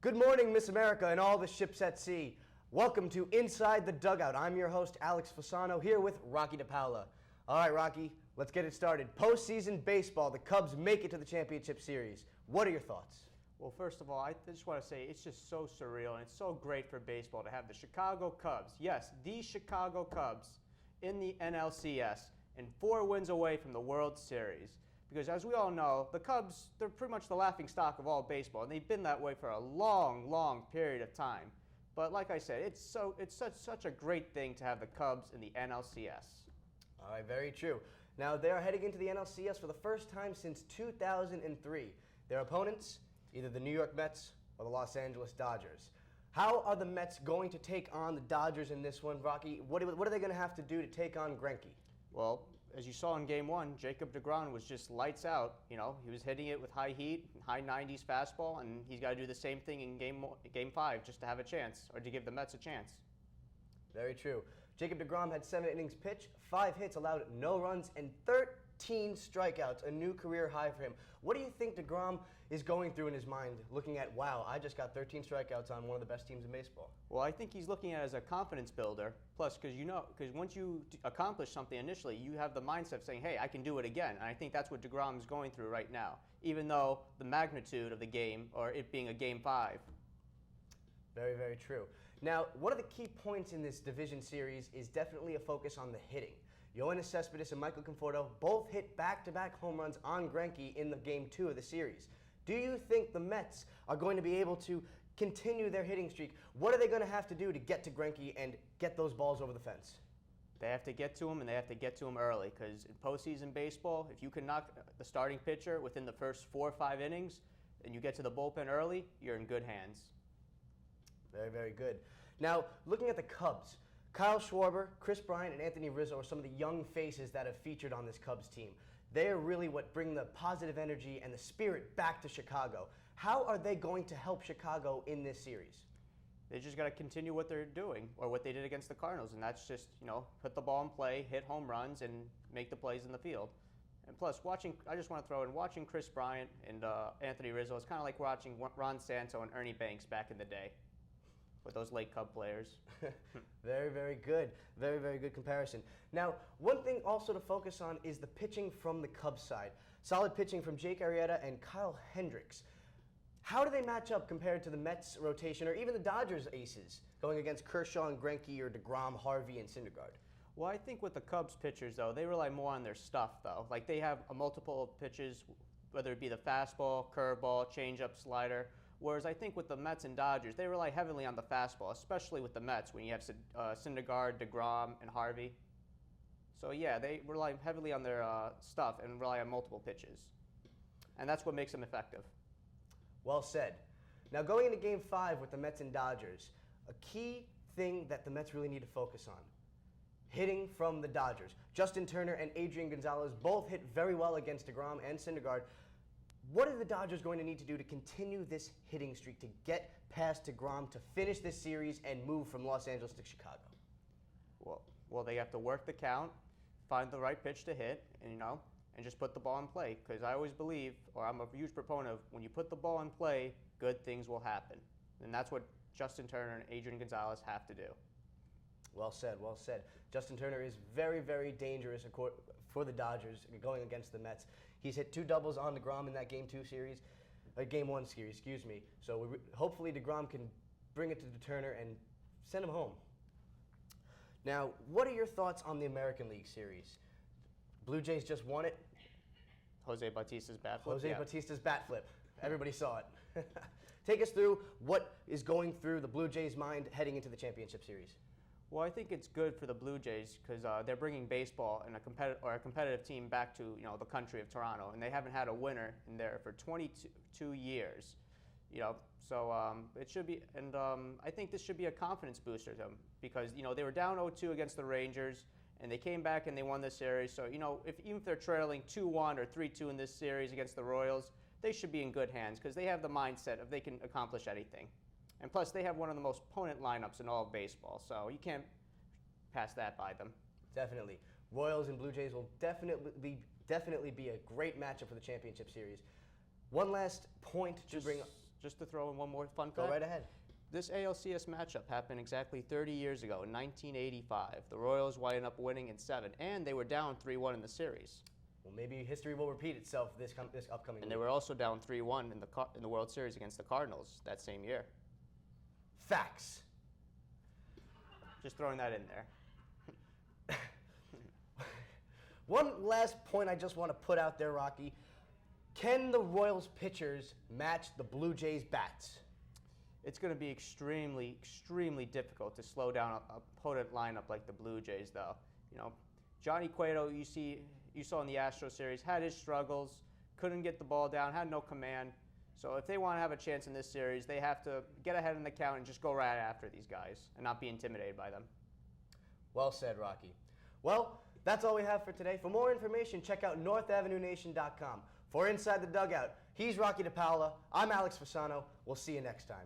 Good morning, Miss America and all the ships at sea. Welcome to Inside the Dugout. I'm your host, Alex Fasano, here with Rocky DiPaolo. All right, Rocky, let's get it started. Postseason baseball, the Cubs make it to the championship series. What are your thoughts? Well, first of all, I just want to say it's just so surreal and it's so great for baseball to have the Chicago Cubs, yes, the Chicago Cubs, in the NLCS and 4 wins away from the World Series. Because as we all know, the Cubs, they're pretty much the laughingstock of all baseball, and they've been that way for a long, long period of time. But like I said, it's such a great thing to have the Cubs in the NLCS. All right, very true. Now, they are heading into the NLCS for the first time since 2003. Their opponents, either the New York Mets or the Los Angeles Dodgers. How are the Mets going to take on the Dodgers in this one, Rocky? What are they going to have to do to take on Greinke? Well, as you saw in Game 1, Jacob deGrom was just lights out. You know, he was hitting it with high heat, high 90s fastball, and he's got to do the same thing in Game 5 just to have a chance, or to give the Mets a chance. Very true. Jacob deGrom had 7 innings pitched, 5 hits, allowed no runs, and 13 strikeouts, a new career high for him. What do you think deGrom is going through in his mind, looking at, wow, I just got 13 strikeouts on one of the best teams in baseball? Well, I think he's looking at it as a confidence builder. Plus, because once you accomplish something initially, you have the mindset of saying, hey, I can do it again. And I think that's what deGrom is going through right now, even though the magnitude of the game, or it being a Game 5. Very, very true. Now, one of the key points in this division series is definitely a focus on the hitting. Yoenis Cespedes and Michael Conforto both hit back-to-back home runs on Greinke in the Game 2 of the series. Do you think the Mets are going to be able to continue their hitting streak? What are they going to have to do to get to Greinke and get those balls over the fence? They have to get to him, and they have to get to him early, because in postseason baseball, if you can knock the starting pitcher within the first 4 or 5 innings, and you get to the bullpen early, you're in good hands. Very, very good. Now, looking at the Cubs, Kyle Schwarber, Kris Bryant, and Anthony Rizzo are some of the young faces that have featured on this Cubs team. They are really what bring the positive energy and the spirit back to Chicago. How are they going to help Chicago in this series? They just got to continue what they're doing, or what they did against the Cardinals, and that's just, put the ball in play, hit home runs, and make the plays in the field. And plus, I just want to throw in, watching Kris Bryant and Anthony Rizzo is kind of like watching Ron Santo and Ernie Banks back in the day, with those late Cub players. Very, very good. Very, very good comparison. Now, one thing also to focus on is the pitching from the Cubs side. Solid pitching from Jake Arrieta and Kyle Hendricks. How do they match up compared to the Mets rotation or even the Dodgers aces going against Kershaw and Greinke or deGrom, Harvey, and Syndergaard? Well, I think with the Cubs pitchers, though, they rely more on their stuff, though. Like, they have a multiple of pitches, whether it be the fastball, curveball, changeup, slider. Whereas I think with the Mets and Dodgers, they rely heavily on the fastball, especially with the Mets when you have Syndergaard, deGrom, and Harvey. So yeah, they rely heavily on their stuff and rely on multiple pitches. And that's what makes them effective. Well said. Now going into Game 5 with the Mets and Dodgers, a key thing that the Mets really need to focus on, hitting from the Dodgers. Justin Turner and Adrian Gonzalez both hit very well against deGrom and Syndergaard. What are the Dodgers going to need to do to continue this hitting streak, to get past deGrom, to finish this series and move from Los Angeles to Chicago? Well, they have to work the count, find the right pitch to hit, and just put the ball in play. Because I always believe, or I'm a huge proponent of, when you put the ball in play, good things will happen. And that's what Justin Turner and Adrian Gonzalez have to do. Well said, well said. Justin Turner is very, very dangerous for the Dodgers going against the Mets. He's hit 2 doubles on deGrom in that Game 1 series. So hopefully deGrom can bring it to Turner and send him home. Now, what are your thoughts on the American League Series? Blue Jays just won it. Jose Bautista's bat flip. Bautista's bat flip. Everybody saw it. Take us through what is going through the Blue Jays' mind heading into the championship series. Well, I think it's good for the Blue Jays because they're bringing baseball and a competitive team back to the country of Toronto, and they haven't had a winner in there for 22 years. So it should be, and I think this should be a confidence booster to them because they were down 0-2 against the Rangers, and they came back and they won this series. So even if they're trailing 2-1 or 3-2 in this series against the Royals, they should be in good hands because they have the mindset of they can accomplish anything. And plus, they have one of the most potent lineups in all of baseball, so you can't pass that by them. Definitely. Royals and Blue Jays will definitely be a great matchup for the championship series. One last point to bring up. just to throw in one more fun Go fact. right ahead. This ALCS matchup happened exactly 30 years ago in 1985. The Royals wound up winning in 7, and they were down 3-1 in the series. Well, maybe history will repeat itself this upcoming And week. they were also down 3-1 in the World Series against the Cardinals that same year. Facts. Just throwing that in there. One last point I just want to put out there, Rocky. Can the Royals pitchers match the Blue Jays bats? It's going to be extremely, extremely difficult to slow down an opponent lineup like the Blue Jays, though. You know, Johnny Cueto, you saw in the Astro series, had his struggles, couldn't get the ball down, had no command. So if they want to have a chance in this series, they have to get ahead in the count and just go right after these guys and not be intimidated by them. Well said, Rocky. Well, that's all we have for today. For more information, check out NorthAvenueNation.com. For Inside the Dugout, he's Rocky DiPaolo. I'm Alex Fasano. We'll see you next time.